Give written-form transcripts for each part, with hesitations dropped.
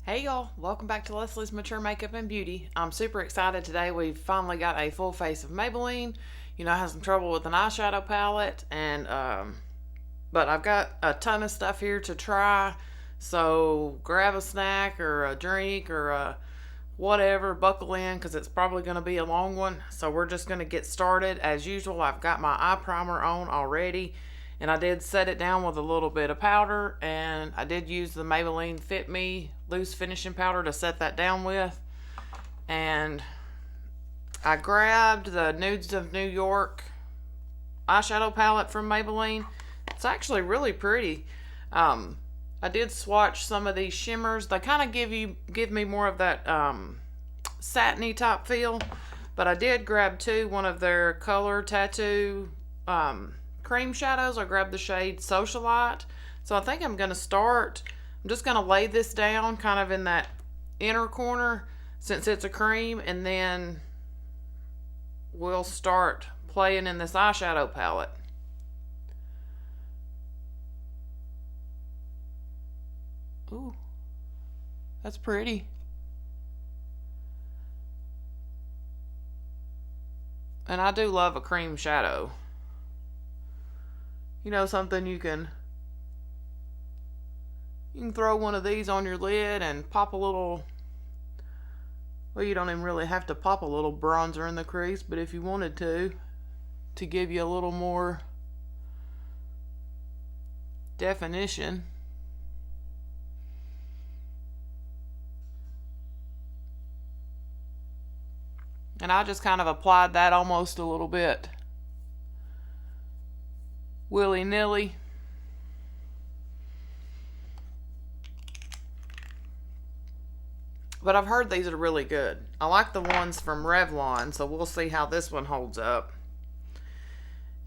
Hey y'all, welcome back to Leslie's Mature Makeup and Beauty. I'm super excited today. We've finally got a full face of Maybelline. You know, I had some trouble with an eyeshadow palette, but I've got a ton of stuff here to try. So grab a snack or a drink or whatever, buckle in because it's probably going to be a long one. So we're just going to get started. As usual, I've got my eye primer on already. And I did set it down with a little bit of powder, and I did use the Maybelline Fit Me loose finishing powder to set that down with. And I grabbed the Nudes of New York eyeshadow palette from Maybelline. It's actually really pretty. I did swatch some of these shimmers. They kind of give me more of that satiny type feel, but I did grab one of their Color Tattoo cream shadows. I grabbed the shade Socialite. So I think I'm going to start, I'm just going to lay this down kind of in that inner corner since it's a cream, and then we'll start playing in this eyeshadow palette. Ooh, that's pretty. And I do love a cream shadow. You know, something you can throw one of these on your lid and pop a little, well, you don't even really have to pop a little bronzer in the crease, but if you wanted to give you a little more definition. And I just kind of applied that almost a little bit willy-nilly. But I've heard these are really good. I like the ones from Revlon, so we'll see how this one holds up.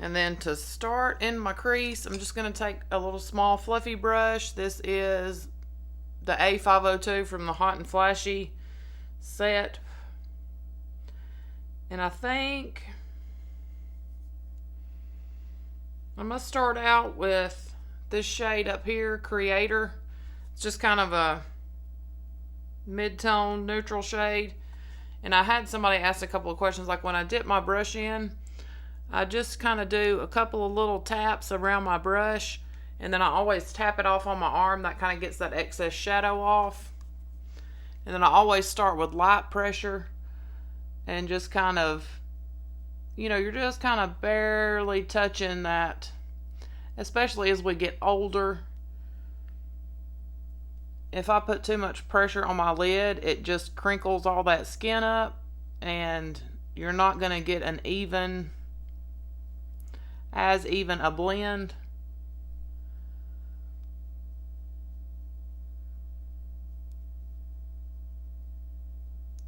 And then to start in my crease, I'm just going to take a little small fluffy brush. This is the A502 from the Hot and Flashy set. And I think I'm going to start out with this shade up here, Creator. It's just kind of a mid-tone neutral shade. And I had somebody ask a couple of questions, like when I dip my brush in, I just kind of do a couple of little taps around my brush, and then I always tap it off on my arm. That kind of gets that excess shadow off. And then I always start with light pressure and just kind of, you know, you're just kind of barely touching that, especially as we get older. If I put too much pressure on my lid, it just crinkles all that skin up, and you're not going to get an even a blend.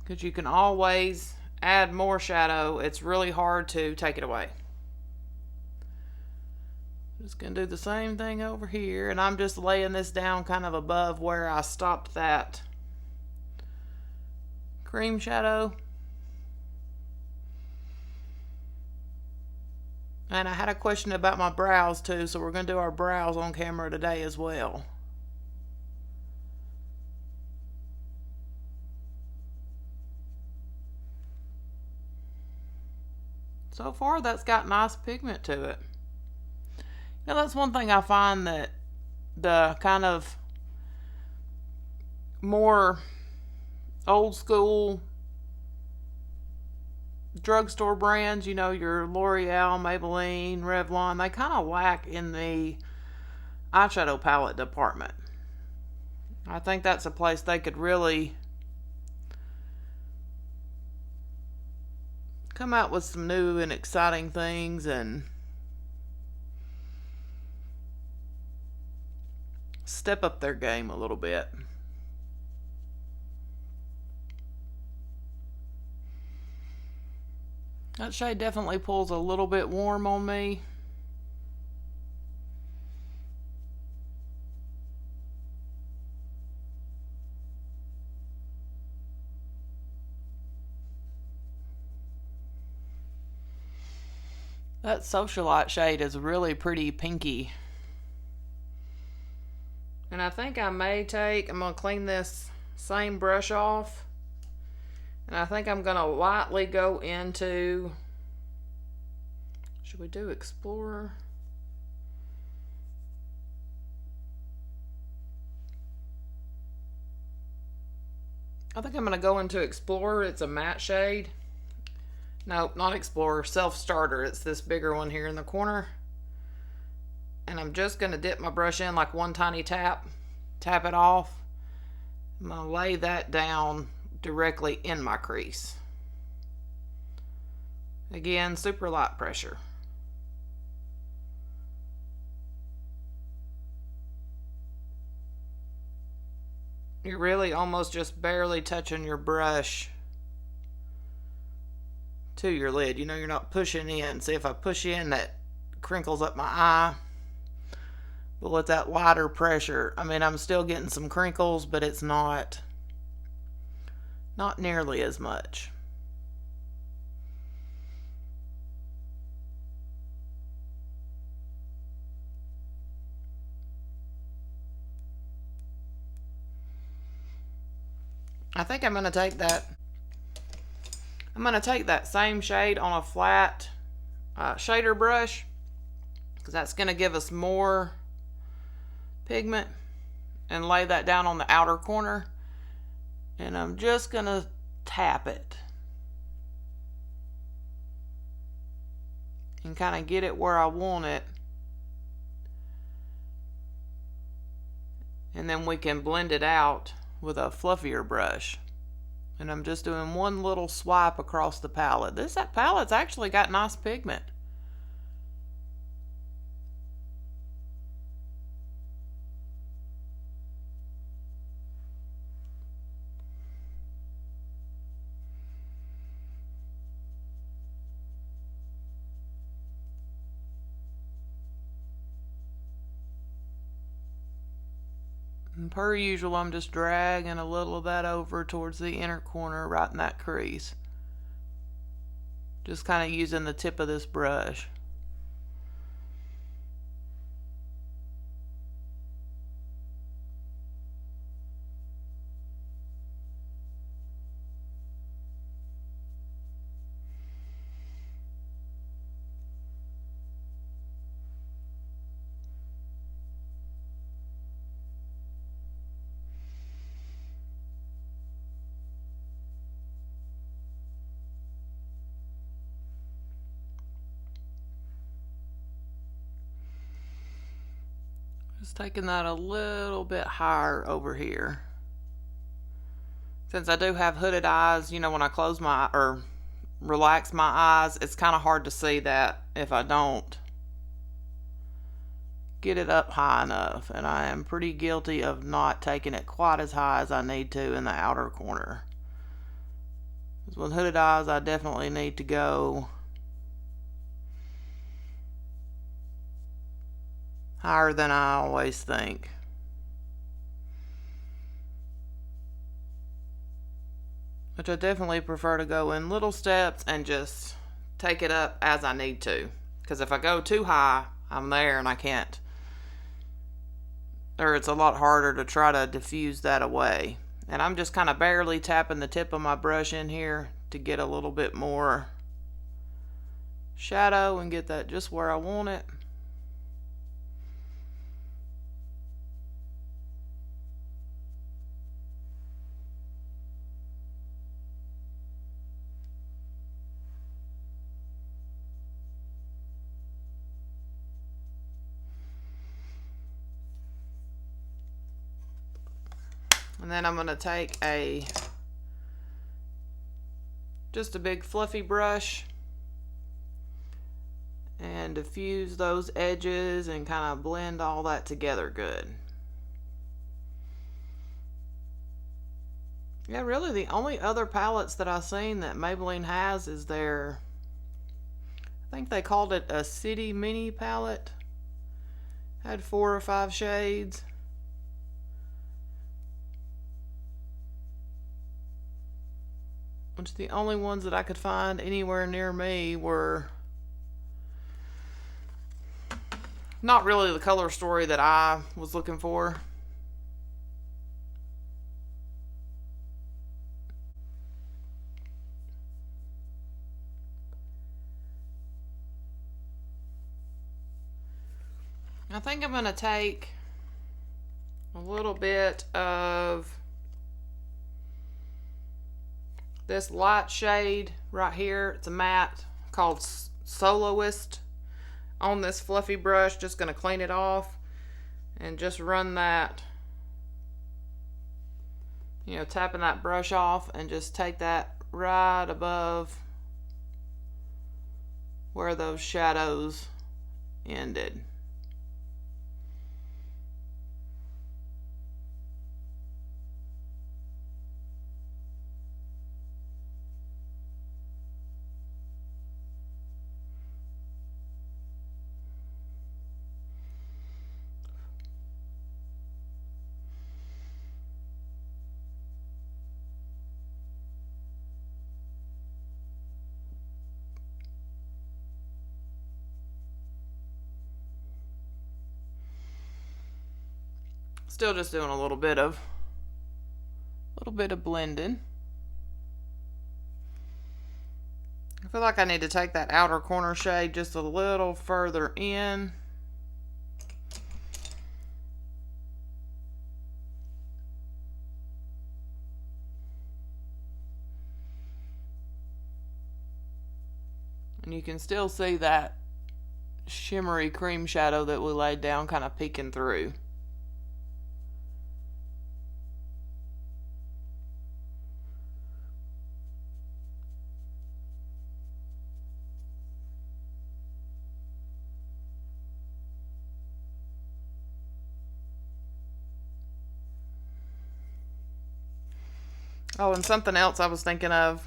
Because you can always add more shadow. It's really hard to take it away. Just gonna do the same thing over here, and I'm just laying this down kind of above where I stopped that cream shadow. And I had a question about my brows too, so we're gonna do our brows on camera today as well. So far, that's got nice pigment to it. Now, that's one thing I find, that the kind of more old school drugstore brands, you know, your L'Oreal, Maybelline, Revlon, they kind of lack in the eyeshadow palette department. I think that's a place they could really come out with some new and exciting things and step up their game a little bit. That shade definitely pulls a little bit warm on me. That Socialite shade is really pretty pinky. And I think I may I'm going to clean this same brush off. And I think I'm going to lightly go into, should we do Explorer? I think I'm going to go into Explorer. It's a matte shade. No, not Explorer, Self Starter. It's this bigger one here in the corner. And I'm just going to dip my brush in like one tiny tap. Tap it off. I'm going to lay that down directly in my crease. Again, super light pressure. You're really almost just barely touching your brush to your lid. You know, you're not pushing in. See, if I push in, that crinkles up my eye. But with that lighter pressure, I mean, I'm still getting some crinkles, but it's not nearly as much. I think I'm going to take that. I'm going to take that same shade on a flat shader brush, because that's going to give us more pigment, and lay that down on the outer corner. And I'm just going to tap it and kind of get it where I want it. And then we can blend it out with a fluffier brush. And I'm just doing one little swipe across the palette. That palette's actually got nice pigment. And per usual, I'm just dragging a little of that over towards the inner corner, right in that crease. Just kind of using the tip of this brush. Just taking that a little bit higher over here. Since I do have hooded eyes, you know, when I close my, or relax my eyes, it's kind of hard to see that if I don't get it up high enough. And I am pretty guilty of not taking it quite as high as I need to in the outer corner. Because with hooded eyes, I definitely need to go higher than I always think. Which I definitely prefer to go in little steps and just take it up as I need to. Because if I go too high, I'm there and I can't. Or it's a lot harder to try to diffuse that away. And I'm just kind of barely tapping the tip of my brush in here to get a little bit more shadow and get that just where I want it. And then I'm going to take just a big fluffy brush and diffuse those edges and kind of blend all that together good. Yeah, really the only other palettes that I've seen that Maybelline has is their, I think they called it a City Mini palette. Had 4 or 5 shades. Which the only ones that I could find anywhere near me were not really the color story that I was looking for. I think I'm going to take a little bit of this light shade right here. It's a matte called Soloist on this fluffy brush. Just going to clean it off and just run that, you know, tapping that brush off, and just take that right above where those shadows ended. Still just doing a little bit of blending. I feel like I need to take that outer corner shade just a little further in. And you can still see that shimmery cream shadow that we laid down kind of peeking through. Oh, and something else I was thinking of.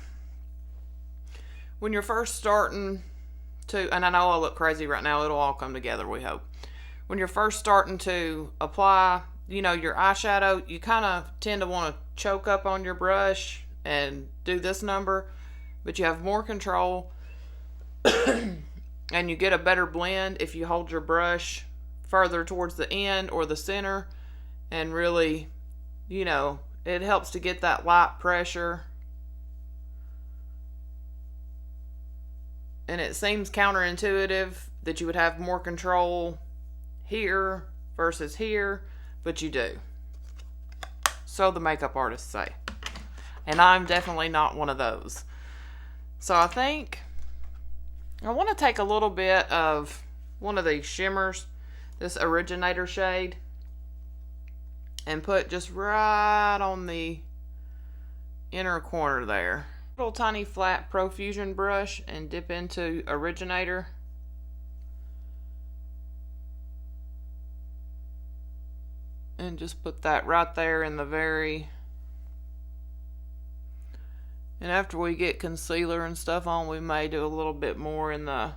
When you're first starting to, and I know I look crazy right now, it'll all come together, we hope. When you're first starting to apply, you know, your eyeshadow, you kind of tend to want to choke up on your brush and do this number, but you have more control and you get a better blend if you hold your brush further towards the end or the center, and really, you know, it helps to get that light pressure. And it seems counterintuitive that you would have more control here versus here, but you do. So the makeup artists say. And I'm definitely not one of those. So I think I want to take a little bit of one of these shimmers, this Originator shade, and put just right on the inner corner there. Little tiny flat Profusion brush and dip into Originator. And just put that right there in the very... And after we get concealer and stuff on, we may do a little bit more in the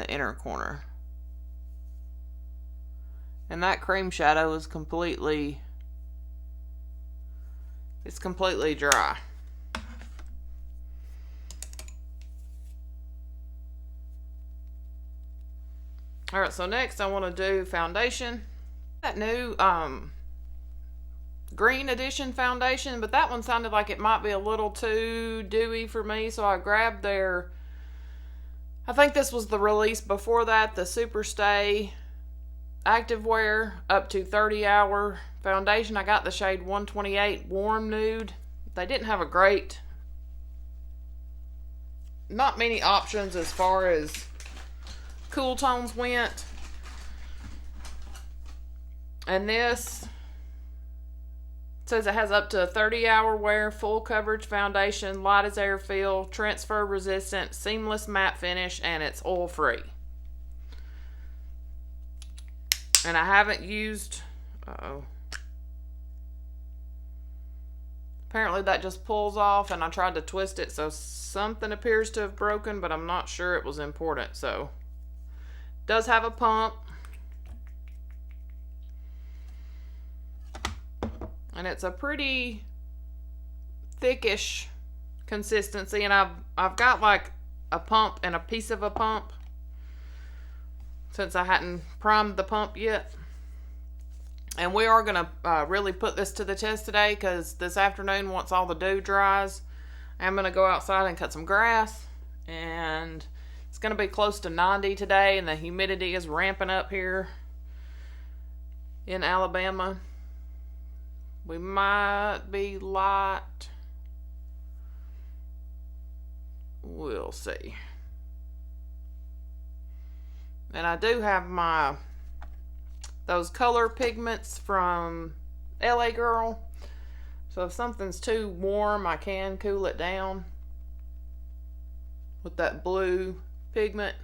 inner corner. And that cream shadow is completely dry. Alright, so next I want to do foundation. That new green edition foundation, but that one sounded like it might be a little too dewy for me, so I grabbed their, I think this was the release before that, the Super Stay Activewear up to 30-hour foundation. I got the shade 128 Warm Nude. They didn't have a great, not many options as far as cool tones went. And this says it has up to a 30-hour wear, full coverage foundation, light as air feel, transfer resistant, seamless matte finish, and it's oil free. And I haven't used, apparently that just pulls off, and I tried to twist it, so something appears to have broken, but I'm not sure it was important. So it does have a pump. And it's a pretty thickish consistency, and I've got like a pump and a piece of a pump since I hadn't primed the pump yet. And we are going to really put this to the test today, because this afternoon, once all the dew dries, I'm going to go outside and cut some grass and it's going to be close to 90 today, and the humidity is ramping up here in Alabama. We might be light. We'll see. And I do have those color pigments from LA Girl. So if something's too warm, I can cool it down with that blue pigment.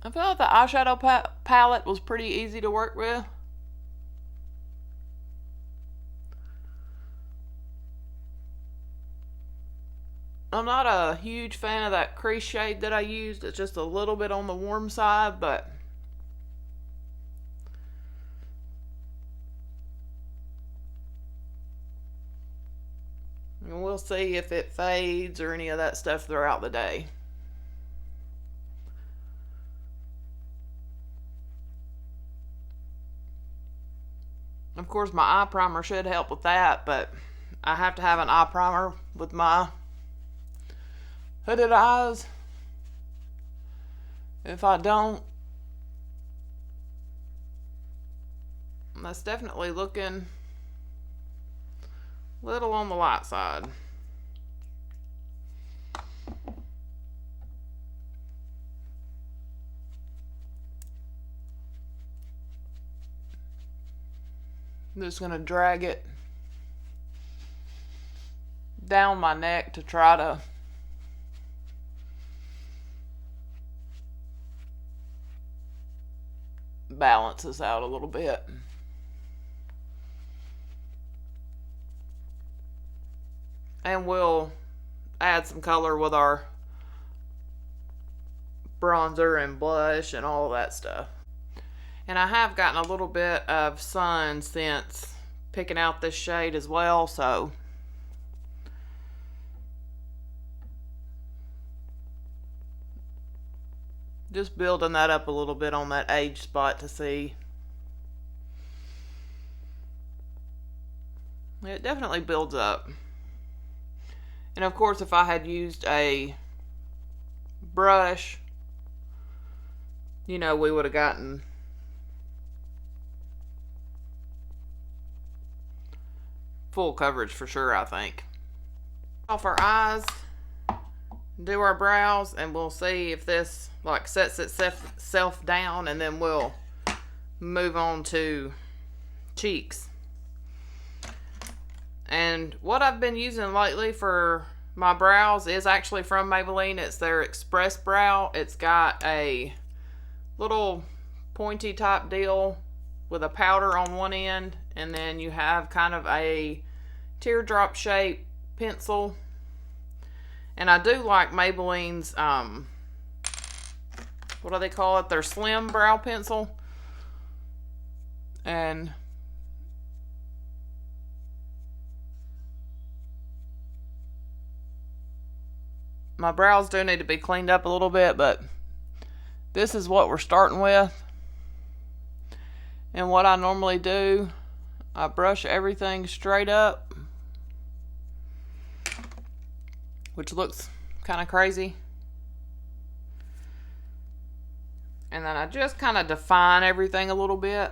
I felt like the eyeshadow palette was pretty easy to work with. I'm not a huge fan of that crease shade that I used. It's just a little bit on the warm side, but and we'll see if it fades or any of that stuff throughout the day. Of course, my eye primer should help with that, but I have to have an eye primer with my hooded eyes. If I don't, that's definitely looking a little on the light side. I'm just going to drag it down my neck to try to balance this out a little bit. And we'll add some color with our bronzer and blush and all that stuff. And I have gotten a little bit of sun since picking out this shade as well, so just building that up a little bit on that age spot to see. It definitely builds up. And of course, if I had used a brush, you know, we would have gotten full coverage for sure, I think. Off our eyes, do our brows, and we'll see if this like sets itself down, and then we'll move on to cheeks. And what I've been using lately for my brows is actually from Maybelline. It's their Express Brow. It's got a little pointy type deal with a powder on one end, and then you have kind of a teardrop shape pencil. And I do like Maybelline's what do they call it, their slim brow pencil. And my brows do need to be cleaned up a little bit, but this is what we're starting with. And what I normally do, I brush everything straight up, which looks kind of crazy. And then I just kind of define everything a little bit.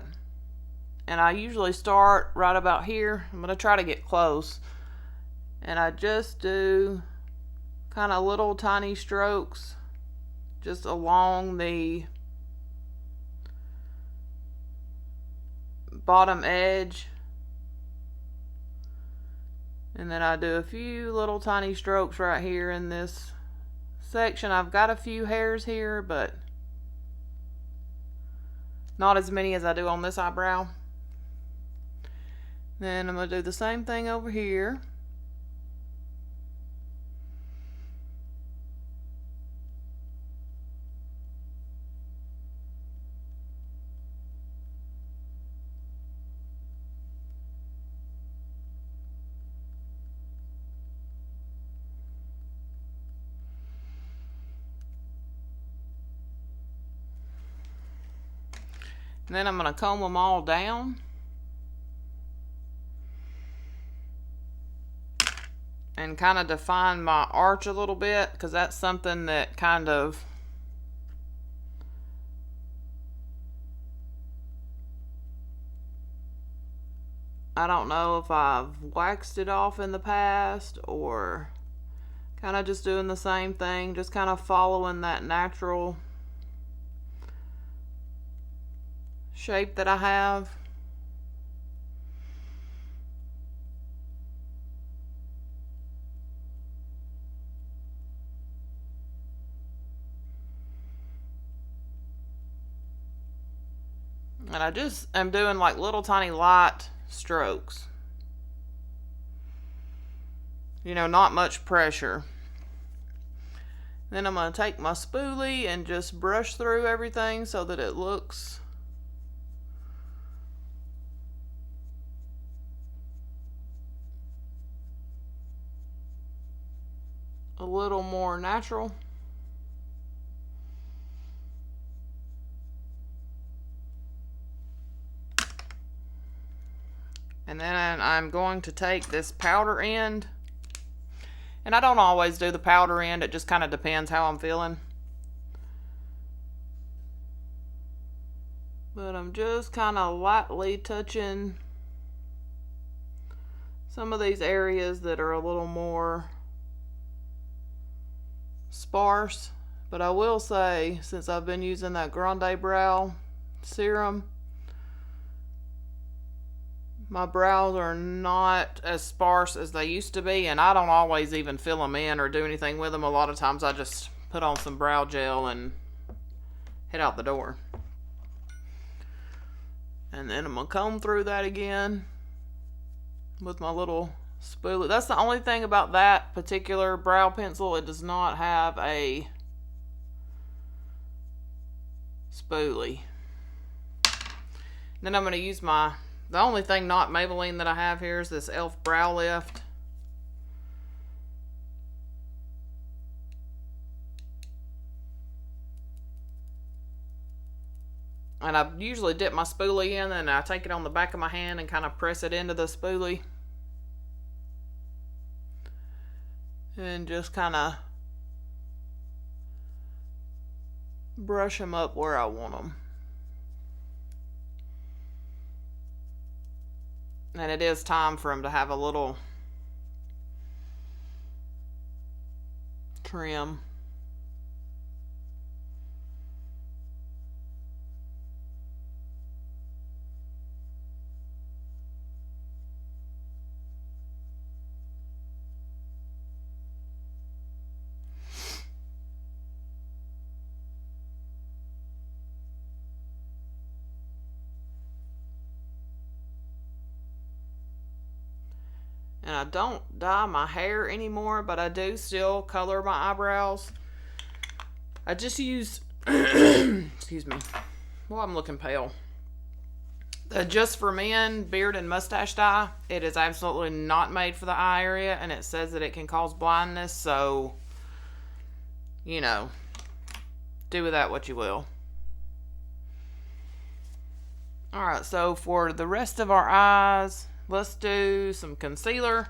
And I usually start right about here. I'm going to try to get close. And I just do kind of little tiny strokes just along the bottom edge. And then I do a few little tiny strokes right here in this section. I've got a few hairs here, but not as many as I do on this eyebrow. Then I'm going to do the same thing over here. And then I'm going to comb them all down. and kind of define my arch a little bit, because that's something that kind of I don't know if I've waxed it off in the past or kind of just doing the same thing, just kind of following that natural shape that I have. And I just am doing like little tiny light strokes. You know, not much pressure. Then I'm going to take my spoolie and just brush through everything so that it looks a little more natural. And then I'm going to take this powder end. And I don't always do the powder end. It just kind of depends how I'm feeling. But I'm just kind of lightly touching some of these areas that are a little more sparse. But I will say, since I've been using that Grande Brow serum, my brows are not as sparse as they used to be, and I don't always even fill them in or do anything with them. A lot of times I just put on some brow gel and head out the door. And then I'm going to comb through that again with my little spoolie. That's the only thing about that particular brow pencil. It does not have a spoolie. Then I'm going to use the only thing not Maybelline that I have here is this e.l.f. Brow Lift. And I usually dip my spoolie in and I take it on the back of my hand and kind of press it into the spoolie. And just kind of brush them up where I want them. And it is time for them to have a little trim. And I don't dye my hair anymore, but I do still color my eyebrows. I just use, excuse me, well, I'm looking pale. The Just for Men beard and mustache dye. It is absolutely not made for the eye area, and it says that it can cause blindness, so, you know, do with that what you will. Alright, so for the rest of our eyes, let's do some concealer.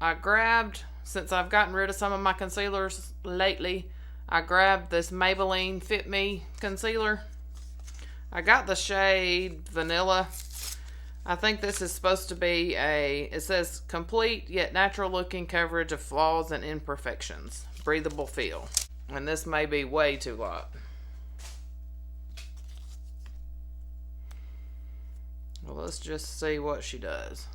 I grabbed, since I've gotten rid of some of my concealers lately, I grabbed this Maybelline Fit Me concealer. I got the shade Vanilla. I think this is supposed to be it says complete yet natural looking coverage of flaws and imperfections. Breathable feel. And this may be way too light. Well, let's just see what she does.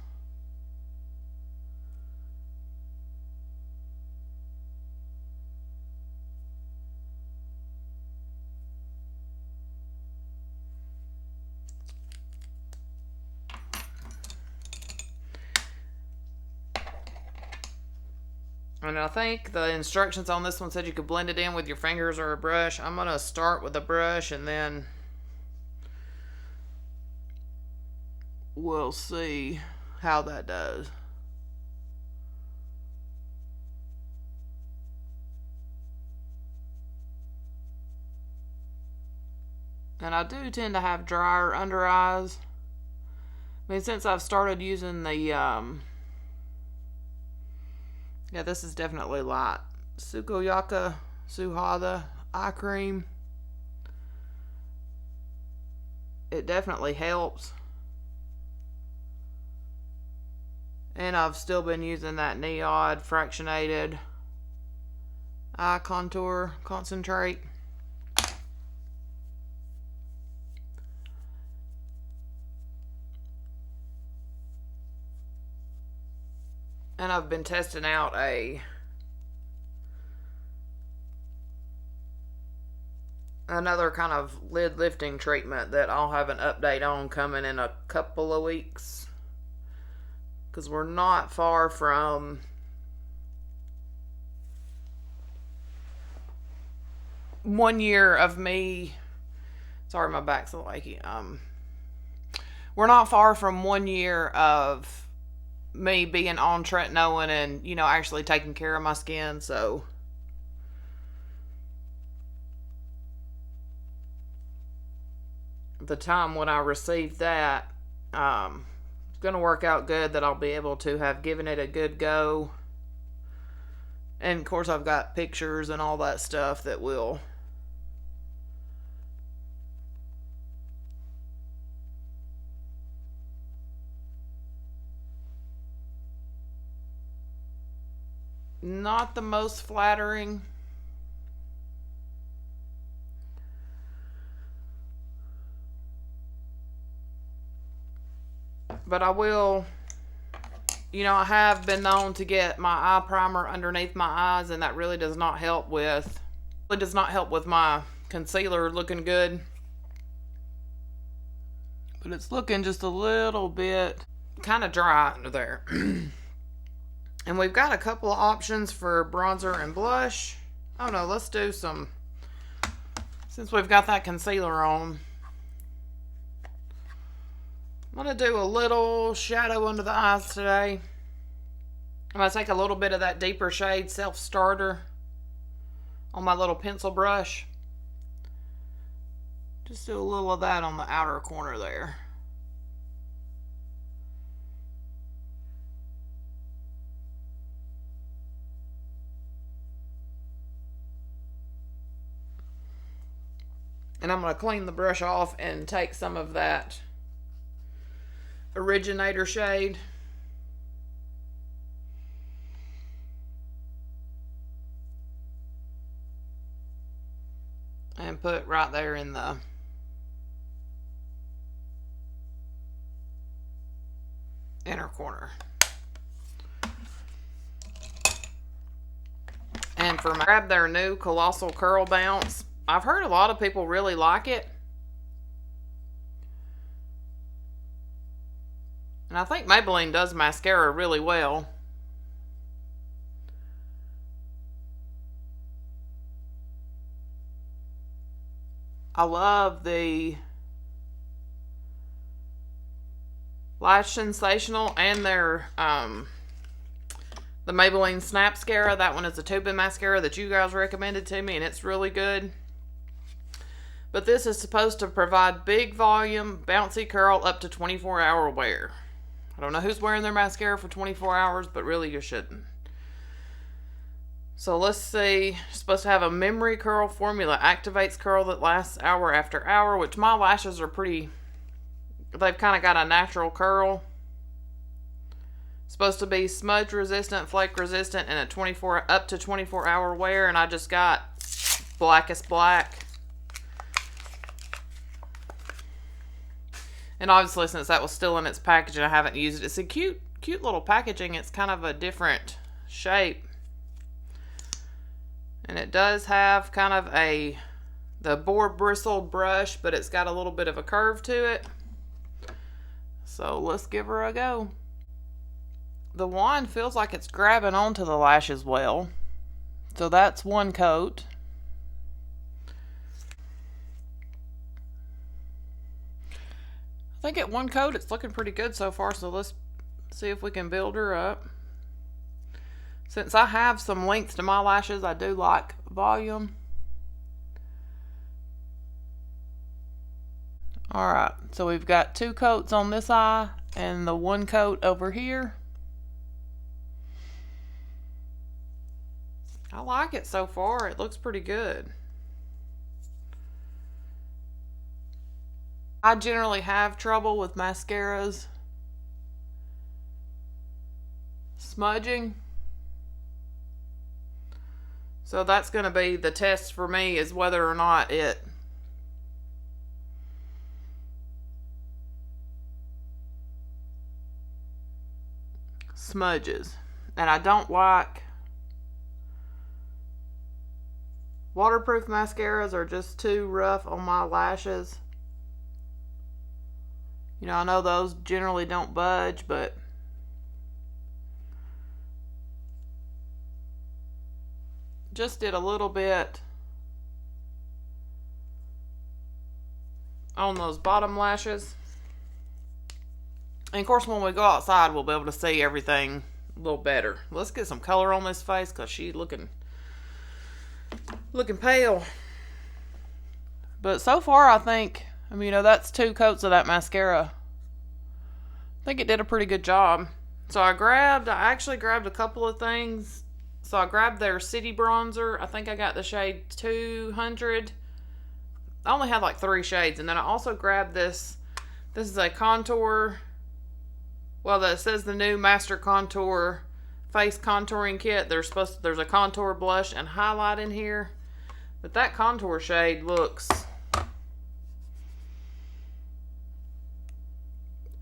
And I think the instructions on this one said you could blend it in with your fingers or a brush. I'm going to start with a brush and then we'll see how that does. And I do tend to have drier under eyes. I mean, since I've started using the Yeah, this is definitely light. Sukoyaka Suhada eye cream. It definitely helps. And I've still been using that NIOD fractionated eye contour concentrate. And I've been testing out another kind of lid lifting treatment that I'll have an update on coming in a couple of weeks, because we're not far from one year of me. Sorry, my back's a little achy. We're not far from 1 year of me being on tretinoin and, you know, actually taking care of my skin. So the time when I received that, it's going to work out good that I'll be able to have given it a good go. And of course I've got pictures and all that stuff that will not the most flattering. But I will, you know, I have been known to get my eye primer underneath my eyes, and that really does not help with my concealer looking good. But it's looking just a little bit kind of dry under there. And we've got a couple of options for bronzer and blush. Oh no, let's do some, since we've got that concealer on, I'm going to do a little shadow under the eyes today. I'm going to take a little bit of that deeper shade Self Starter on my little pencil brush. Just do a little of that on the outer corner there. And I'm going to clean the brush off and take some of that Originator shade. And put it right there in the inner corner. And grab their new Colossal Curl Bounce. I've heard a lot of people really like it. And I think Maybelline does mascara really well. I love the Lash Sensational and their the Maybelline Snapscara. That one is a tube-in mascara that you guys recommended to me, and it's really good. But this is supposed to provide big volume, bouncy curl up to 24-hour wear. I don't know who's wearing their mascara for 24 hours, but really you shouldn't. So let's see. It's supposed to have a memory curl formula. Activates curl that lasts hour after hour, which my lashes are pretty, they've kind of got a natural curl. Supposed to be smudge resistant, flake resistant, and up to 24-hour wear, and I just got Blackest Black. And obviously, since that was still in its package and I haven't used it, it's a cute little packaging. It's kind of a different shape. And it does have kind of the boar bristled brush, but it's got a little bit of a curve to it. So let's give her a go. The wand feels like it's grabbing onto the lashes well. So that's one coat. I think at one coat it's looking pretty good so far, so let's see if we can build her up. Since I have some length to my lashes, I do like volume. Alright, so we've got 2 coats on this eye and the 1 coat over here. like it so far. It looks pretty good. I generally have trouble with mascaras smudging. So that's going to be the test for me, is whether or not it smudges. And I don't like waterproof mascaras, are just too rough on my lashes. You know, I know those generally don't budge, but just did a little bit on those bottom lashes. And of course, when we go outside, we'll be able to see everything a little better. Let's get some color on this face, because she's looking pale. But so far, I think, I mean, you know, that's 2 coats of that mascara. I think it did a pretty good job. So I actually grabbed a couple of things. So I grabbed their City Bronzer. I think I got the shade 200. I only had like 3 shades. And then I also grabbed this. This is a contour. Well, that says the new Master Contour Face Contouring Kit. There's a contour blush and highlight in here. But that contour shade looks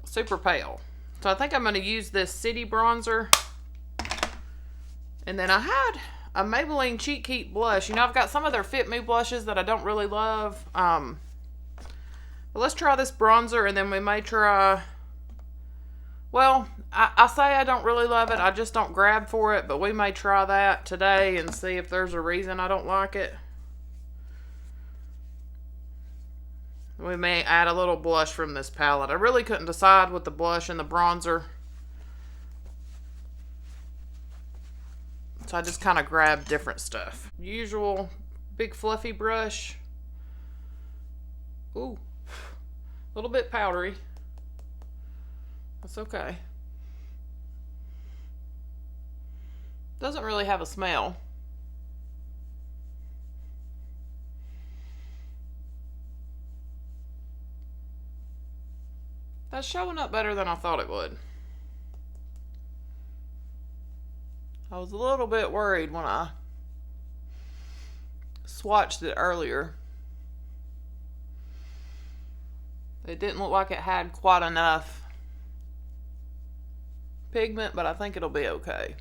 super pale. So I think I'm going to use this City Bronzer. And then I had a Maybelline Cheat Heat blush. You know, I've got some of their Fit Me blushes that I don't really love. But let's try this bronzer, and then we may try... Well, I say I don't really love it. I just don't grab for it. But we may try that today and see if there's a reason I don't like it. We may add a little blush from this palette. I really couldn't decide with the blush and the bronzer. So I just kind of grabbed different stuff. Usual big fluffy brush. Ooh, a little bit powdery. That's okay. Doesn't really have a smell. That's showing up better than I thought it would. I was a little bit worried when I swatched it earlier. It didn't look like it had quite enough pigment, but I think it'll be okay.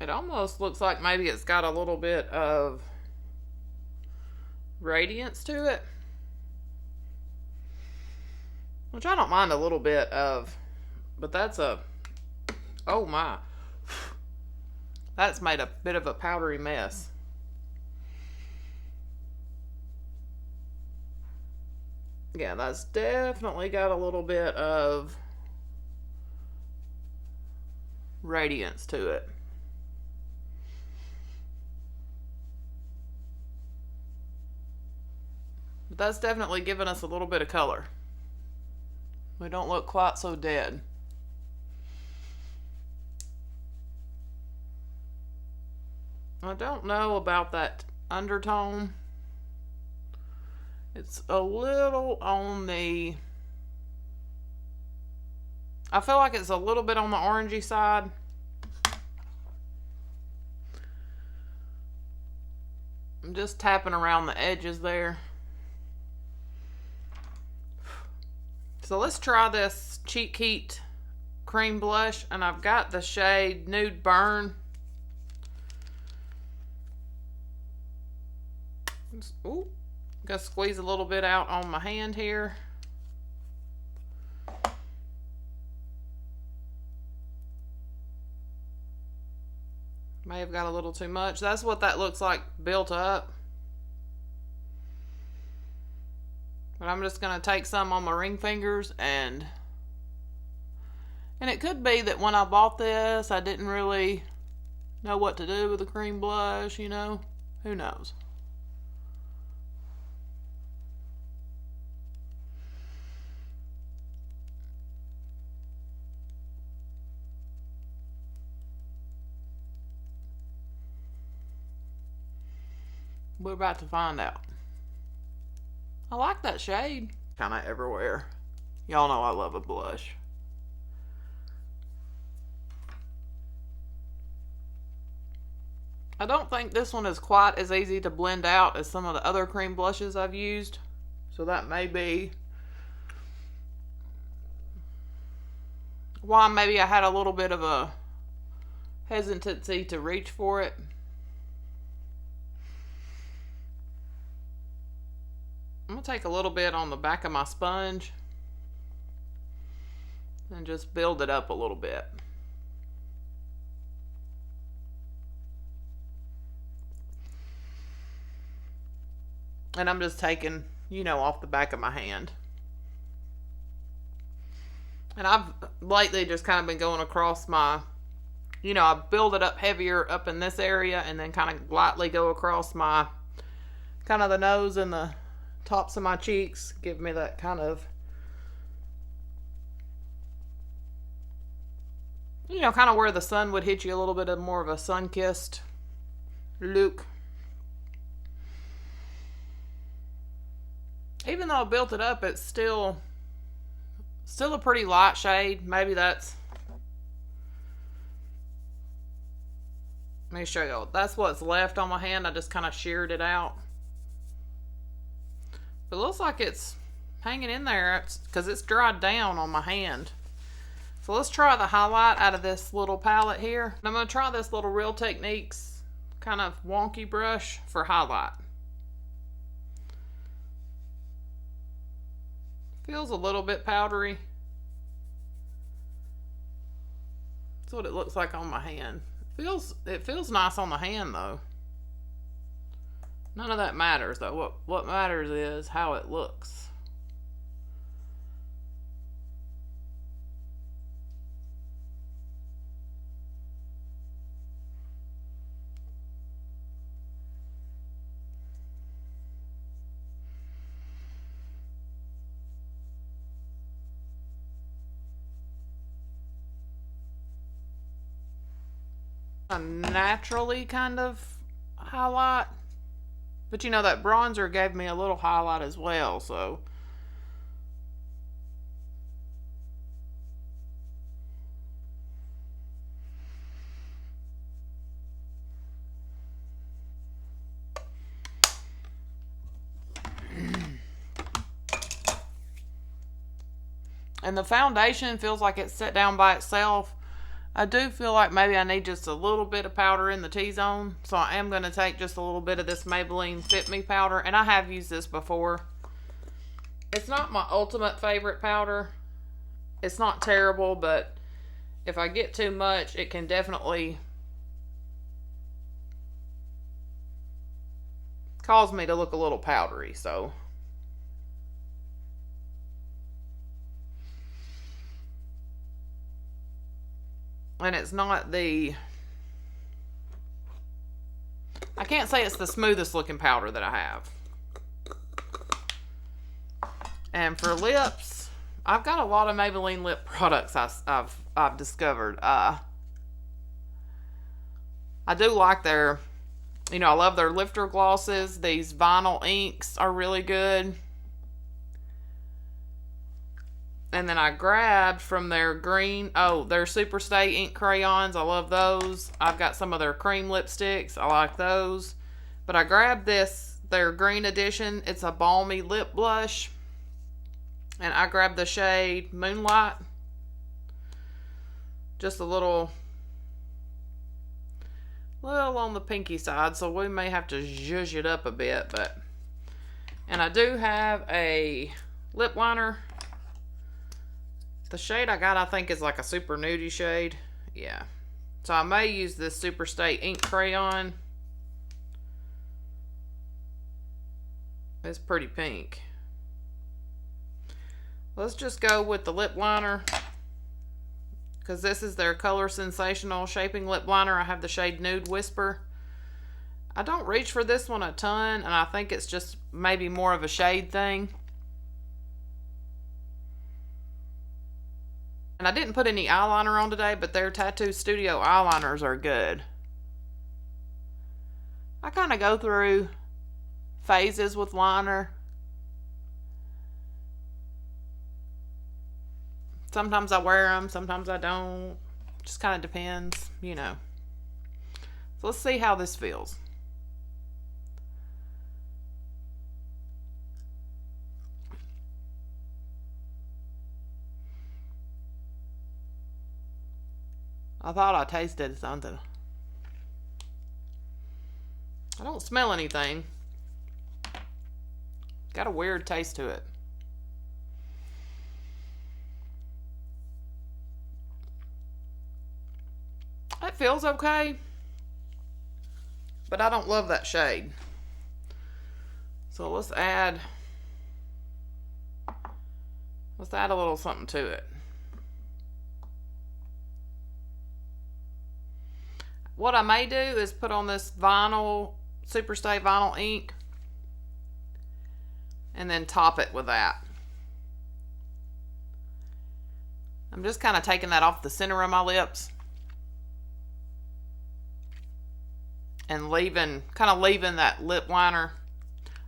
It almost looks like maybe it's got a little bit of radiance to it, which I don't mind a little bit of, but that's oh my, that's made a bit of a powdery mess. Yeah, that's definitely got a little bit of radiance to it. But that's definitely giving us a little bit of color. We don't look quite so dead. I don't know about that undertone. It's a little on the... I feel like it's a little bit on the orangey side. I'm just tapping around the edges there. So let's try this Cheat Heat cream blush, and I've got the shade Nude Burn. Ooh, gotta squeeze a little bit out on my hand here. May have got a little too much. That's what that looks like built up. But I'm just going to take some on my ring fingers, and it could be that when I bought this, I didn't really know what to do with the cream blush, you know. Who knows? We're about to find out. I like that shade. Kind of everywhere. Y'all know I love a blush. I don't think this one is quite as easy to blend out as some of the other cream blushes I've used. So that may be why maybe I had a little bit of a hesitancy to reach for it. I'm going to take a little bit on the back of my sponge and just build it up a little bit. And I'm just taking, you know, off the back of my hand. And I've lately just kind of been going across my, you know, I build it up heavier up in this area and then kind of lightly go across my, kind of the nose and the tops of my cheeks. Give me that kind of, you know, kind of where the sun would hit you, a little bit of more of a sun-kissed look. Even though I built it up, it's still a pretty light shade. Maybe that's, let me show you. That's what's left on my hand. I just kind of sheared it out. But it looks like it's hanging in there because it's dried down on my hand. So let's try the highlight out of this little palette here. And I'm going to try this little Real Techniques kind of wonky brush for highlight. Feels a little bit powdery. That's what it looks like on my hand. It feels nice on the hand though. None of that matters though. What matters is how it looks. A naturally kind of highlight, but you know that bronzer gave me a little highlight as well, so and the foundation feels like it's set down by itself. I do feel like maybe I need just a little bit of powder in the T-zone. So I am going to take just a little bit of this Maybelline Fit Me powder. And I have used this before. It's not my ultimate favorite powder. It's not terrible, but if I get too much, it can definitely cause me to look a little powdery. So and it's not the, I can't say it's the smoothest looking powder that I have. And for lips, I've got a lot of Maybelline lip products I've discovered. I do like their, you know, I love their lifter glosses. These vinyl inks are really good. And then I grabbed from their green, their Super Stay ink crayons. I love those. I've got some of their cream lipsticks. I like those. But I grabbed this, their green edition. It's a balmy lip blush. And I grabbed the shade Moonlight. Just a little on the pinky side. So we may have to zhuzh it up a bit. And I do have a lip liner. The shade I got, I think, is like a super nudie shade. Yeah. So I may use this Super Stay ink crayon. It's pretty pink. Let's just go with the lip liner. Because this is their Color Sensational Shaping Lip Liner. I have the shade Nude Whisper. I don't reach for this one a ton. And I think it's just maybe more of a shade thing. And I didn't put any eyeliner on today, but their Tattoo Studio eyeliners are good. I kind of go through phases with liner. Sometimes I wear them, sometimes I don't. Just kind of depends, you know. So let's see how this feels. I thought I tasted something. I don't smell anything. Got a weird taste to it. It feels okay, but I don't love that shade. So let's add a little something to it. What I may do is put on this vinyl, Superstay vinyl ink, and then top it with that. I'm just kind of taking that off the center of my lips and leaving that lip liner.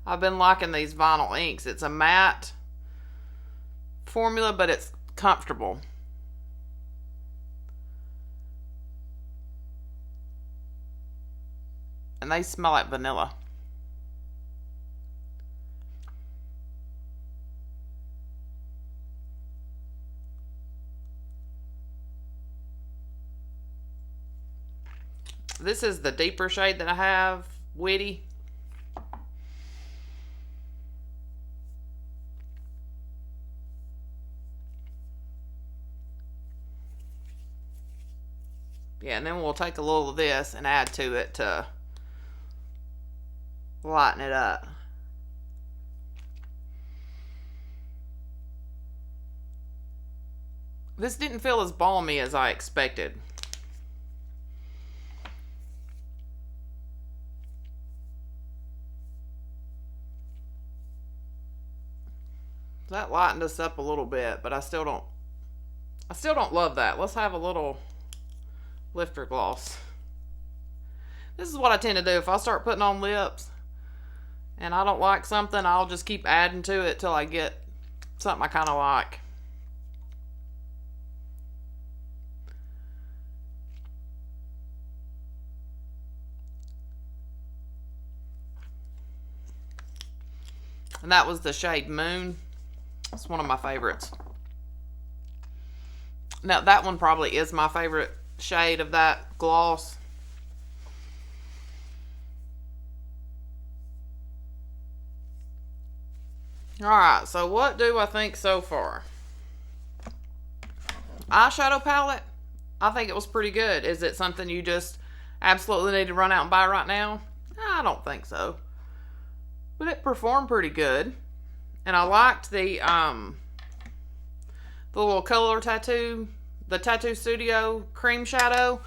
I've been liking these vinyl inks. It's a matte formula, but it's comfortable. And they smell like vanilla. This is the deeper shade that I have, Witty. Yeah, and then we'll take a little of this and add to it to lighten it up. This didn't feel as balmy as I expected. That lightened us up a little bit, but I still don't love that. Let's have a little lifter gloss. This is what I tend to do. If I start putting on lips and I don't like something, I'll just keep adding to it till I get something I kind of like. And that was the shade Moon. It's one of my favorites. Now that one probably is my favorite shade of that gloss. Alright, so what do I think so far? Eyeshadow palette, I think it was pretty good. Is it something you just absolutely need to run out and buy right now? I don't think so. But it performed pretty good. And I liked the little color tattoo, the Tattoo Studio cream shadow.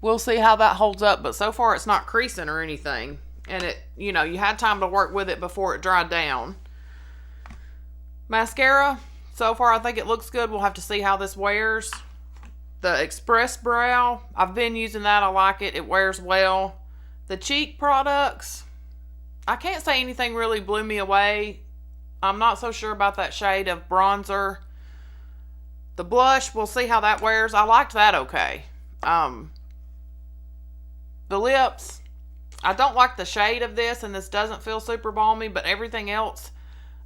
We'll see how that holds up, but so far it's not creasing or anything. And it, you know, you had time to work with it before it dried down. Mascara, so far I think it looks good. We'll have to see how this wears. The Express Brow, I've been using that. I like it. It wears well. The cheek products, I can't say anything really blew me away. I'm not so sure about that shade of bronzer. The blush, we'll see how that wears. I liked that okay. The lips, I don't like the shade of this, and this doesn't feel super balmy, but everything else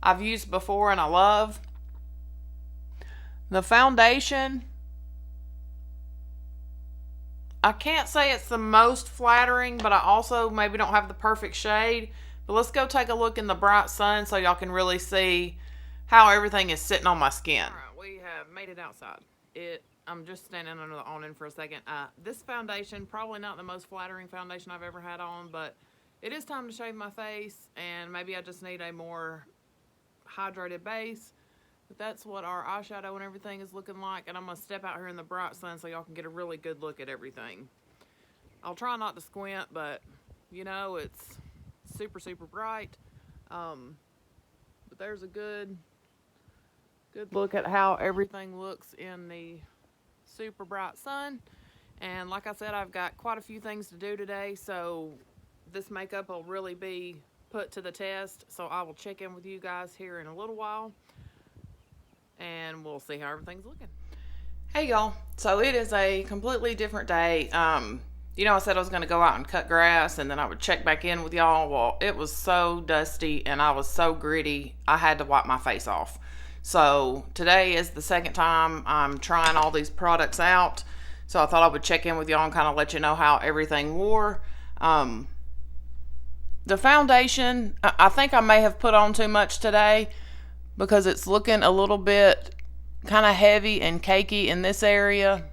I've used before and I love. The foundation, I can't say it's the most flattering, but I also maybe don't have the perfect shade. But let's go take a look in the bright sun so y'all can really see how everything is sitting on my skin. All right, we have made it outside. I'm just standing under the awning for a second. This foundation, probably not the most flattering foundation I've ever had on, but it is time to shave my face, and maybe I just need a more hydrated base. But that's what our eyeshadow and everything is looking like, and I'm going to step out here in the bright sun so y'all can get a really good look at everything. I'll try not to squint, but you know, it's super bright. But there's a good look at how everything looks in the super bright sun. And like I said, I've got quite a few things to do today, so this makeup will really be put to the test. So I will check in with you guys here in a little while, and we'll see how everything's looking. Hey y'all, so it is a completely different day. I said I was going to go out and cut grass and then I would check back in with y'all. Well, it was so dusty and I was so gritty, I had to wipe my face off. So today is the second time I'm trying all these products out. So I thought I would check in with y'all and kind of let you know how everything wore. The foundation, I think I may have put on too much today because it's looking a little bit kind of heavy and cakey in this area.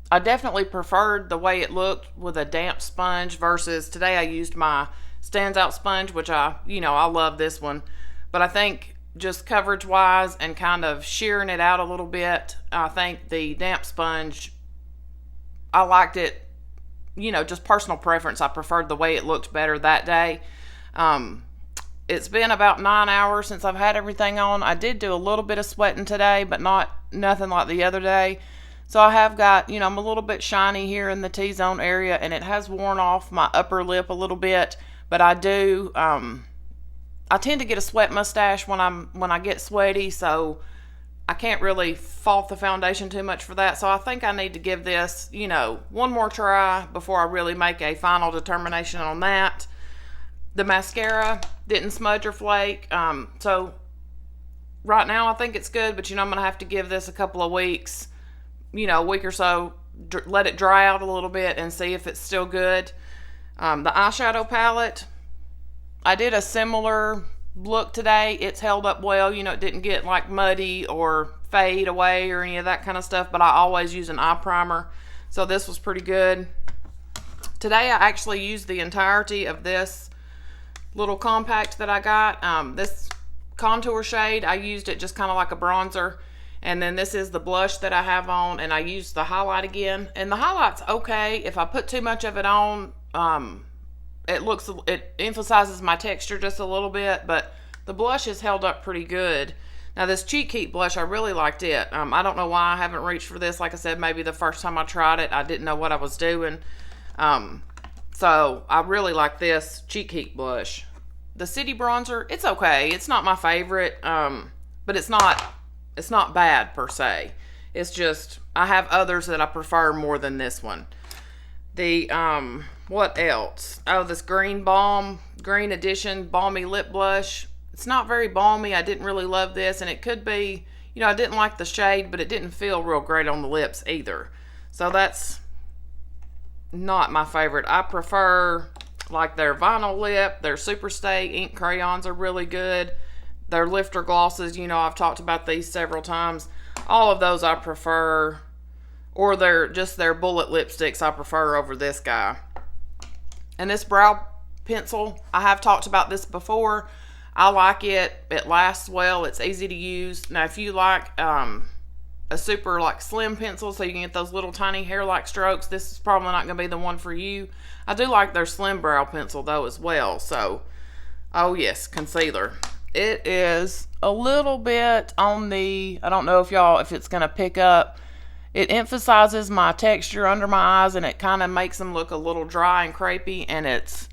I definitely preferred the way it looked with a damp sponge versus today I used my Stands Out sponge, which I love this one. But I think just coverage wise and kind of shearing it out a little bit, I think the damp sponge, I liked it, just personal preference. I preferred the way it looked better that day. It's been about 9 hours since I've had everything on. I did do a little bit of sweating today, but nothing like the other day. So I have got, I'm a little bit shiny here in the T-zone area, and it has worn off my upper lip a little bit. But I do, I tend to get a sweat mustache when I get sweaty, so I can't really fault the foundation too much for that. So I think I need to give this, one more try before I really make a final determination on that. The mascara didn't smudge or flake. So right now I think it's good, but I'm going to have to give this a couple of weeks, a week or so, let it dry out a little bit and see if it's still good. The eyeshadow palette, I did a similar look today. It's held up well. It didn't get like muddy or fade away or any of that kind of stuff, but I always use an eye primer. So this was pretty good. Today I actually used the entirety of this little compact that I got. This contour shade, I used it just kind of like a bronzer. And then this is the blush that I have on, and I used the highlight again. And the highlight's okay. If I put too much of it on, it emphasizes my texture just a little bit, but the blush has held up pretty good. Now this Cheek Heat blush, I really liked it. I don't know why I haven't reached for this. Like I said, maybe the first time I tried it, I didn't know what I was doing. So I really like this Cheek Heat blush. The City Bronzer, it's okay. It's not my favorite, but it's not bad per se. It's just, I have others that I prefer more than this one. The, what else? Oh, this Green Edition Balmy Lip Blush. It's not very balmy. I didn't really love this, and it could be, I didn't like the shade, but it didn't feel real great on the lips either. So that's not my favorite. I prefer like their Vinyl Lip, their Superstay ink crayons are really good. Their lifter glosses, I've talked about these several times. All of those I prefer, or their bullet lipsticks I prefer over this guy. And this brow pencil, I have talked about this before. I like it. It lasts well. It's easy to use. Now, if you like a super like slim pencil so you can get those little tiny hair-like strokes, this is probably not going to be the one for you. I do like their slim brow pencil though as well. So, oh yes, concealer. It is a little bit on the, I don't know if it's going to pick up. It emphasizes my texture under my eyes, and it kind of makes them look a little dry and crepey, and it's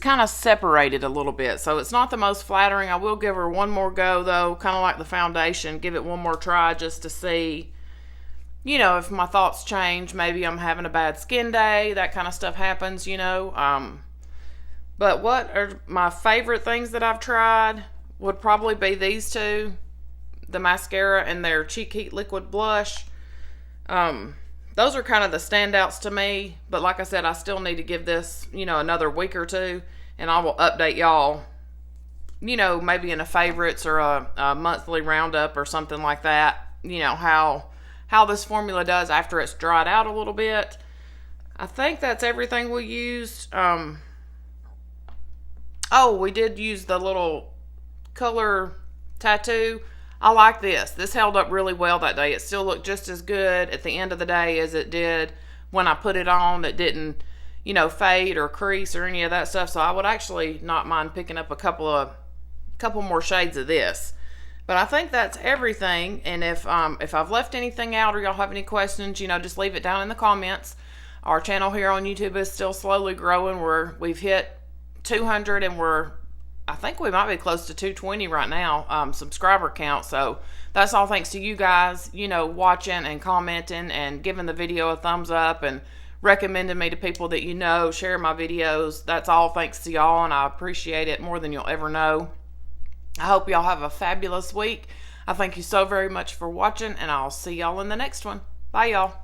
kind of separated a little bit. So it's not the most flattering. I will give her one more go though, kind of like the foundation. Give it one more try just to see, if my thoughts change. Maybe I'm having a bad skin day. That kind of stuff happens, But what are my favorite things that I've tried would probably be these two, the mascara and their Cheek Heat liquid blush. Those are kind of the standouts to me, but like I said, I still need to give this, another week or two, and I will update y'all, maybe in a favorites or a monthly roundup or something like that, how this formula does after it's dried out a little bit. I think that's everything we used. Oh, we did use the little color tattoo. I like this. This held up really well that day. It still looked just as good at the end of the day as it did when I put it on. It didn't, fade or crease or any of that stuff. So I would actually not mind picking up a couple more shades of this. But I think that's everything. And if I've left anything out or y'all have any questions, just leave it down in the comments. Our channel here on YouTube is still slowly growing. We've hit 200 and I think we might be close to 220 right now, subscriber count. So that's all thanks to you guys, watching and commenting and giving the video a thumbs up and recommending me to people that share my videos. That's all thanks to y'all, and I appreciate it more than you'll ever know. I hope y'all have a fabulous week. I thank you so very much for watching, and I'll see y'all in the next one. Bye, y'all.